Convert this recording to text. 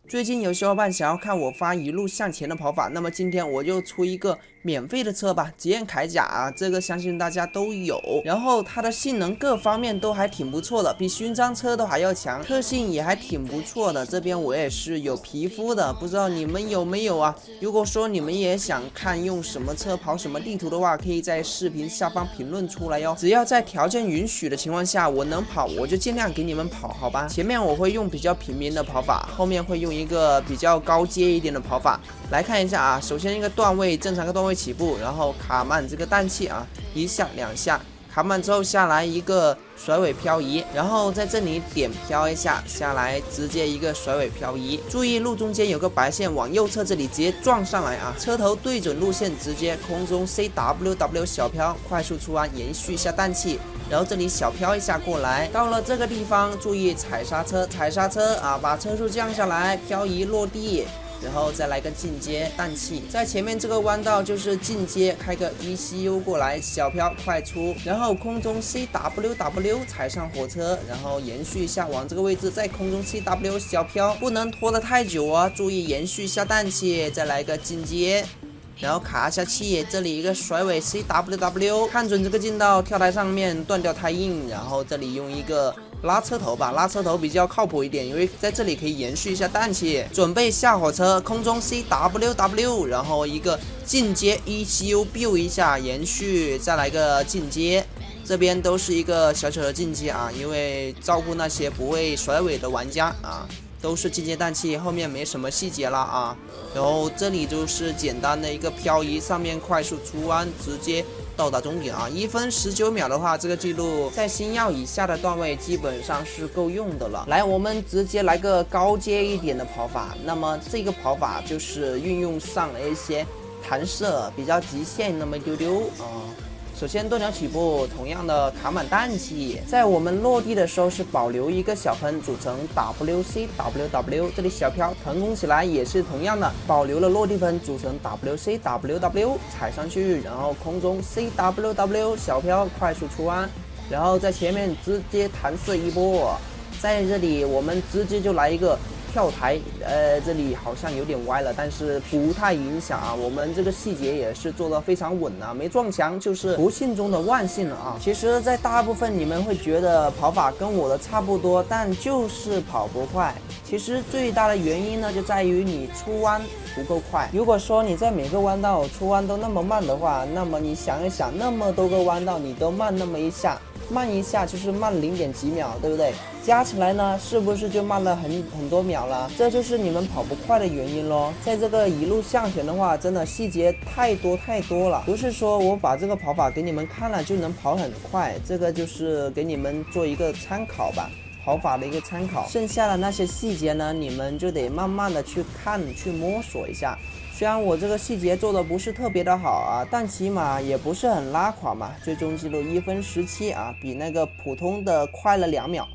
最近有小伙伴想要看我发一路向前的跑法，那么今天我就出一个免费的车吧，极限铠甲啊，这个相信大家都有，然后它的性能各方面都还挺不错的，比勋章车都还要强，特性也还挺不错的。这边我也是有皮肤的，不知道你们有没有啊？如果说你们也想看用什么车跑什么地图的话，可以在视频下方评论出来哟。只要在条件允许的情况下，我能跑我就尽量给你们跑，好吧？前面我会用比较平民的跑法，后面会用一个比较高阶一点的跑法。来看一下啊，首先一个段位，正常的段位起步，然后卡满这个氮气啊，一下两下，卡满之后下来一个甩尾漂移，然后在这里点飘一下下来，直接一个甩尾漂移。注意路中间有个白线，往右侧这里直接撞上来啊，车头对准路线，直接空中 CWW 小飘，快速出弯，延续一下氮气。然后这里小飘一下过来，到了这个地方注意踩刹车，踩刹车啊，把车速降下来，漂移落地。然后再来个进阶氮气，在前面这个弯道就是进阶，开个 ECU 过来，小飘快出，然后空中 CWW 踩上火车，然后延续一下往这个位置，在空中 CW 小飘，不能拖得太久啊，注意延续一下氮气，再来个进阶。然后卡一下气，这里一个甩尾 CWW， 看准这个进道，跳台上面断掉胎印，然后这里用一个拉车头吧，拉车头比较靠谱一点，因为在这里可以延续一下氮气。准备下火车，空中 CWW， 然后一个进阶 ECU build 一下，延续，再来个进阶。这边都是一个小小的进阶啊，因为照顾那些不会甩尾的玩家啊。都是进阶氮气，后面没什么细节了啊。然后这里就是简单的一个漂移，上面快速出弯，直接到达终点啊。1分19秒的话，这个记录在星耀以下的段位基本上是够用的了。来，我们直接来个高阶一点的跑法。那么这个跑法就是运用上了一些弹射，比较极限那么一丢丢啊。首先断脚起步，同样的卡满氮气，在我们落地的时候是保留一个小喷组成 WCWW， 这里小飘腾空起来也是同样的，保留了落地喷组成 WCWW， 踩上去，然后空中 CWW 小飘快速出弯，然后在前面直接弹射一波，在这里我们直接就来一个跳台，这里好像有点歪了，但是不太影响啊。我们这个细节也是做得非常稳啊，没撞墙就是不幸中的万幸了啊。其实，在大部分你们会觉得跑法跟我的差不多，但就是跑不快。其实最大的原因呢，就在于你出弯不够快。如果说你在每个弯道出弯都那么慢的话，那么你想一想，那么多个弯道你都慢那么一下。慢一下就是慢0点几秒，对不对？加起来呢，是不是就慢了很多秒了？这就是你们跑不快的原因咯。在这个一路向前的话，真的细节太多了，不是说我把这个跑法给你们看了就能跑很快，这个就是给你们做一个参考吧。跑法的一个参考，剩下的那些细节呢，你们就得慢慢的去看，去摸索一下。虽然我这个细节做的不是特别的好啊，但起码也不是很拉垮嘛。最终记录1分17啊，比那个普通的快了2秒。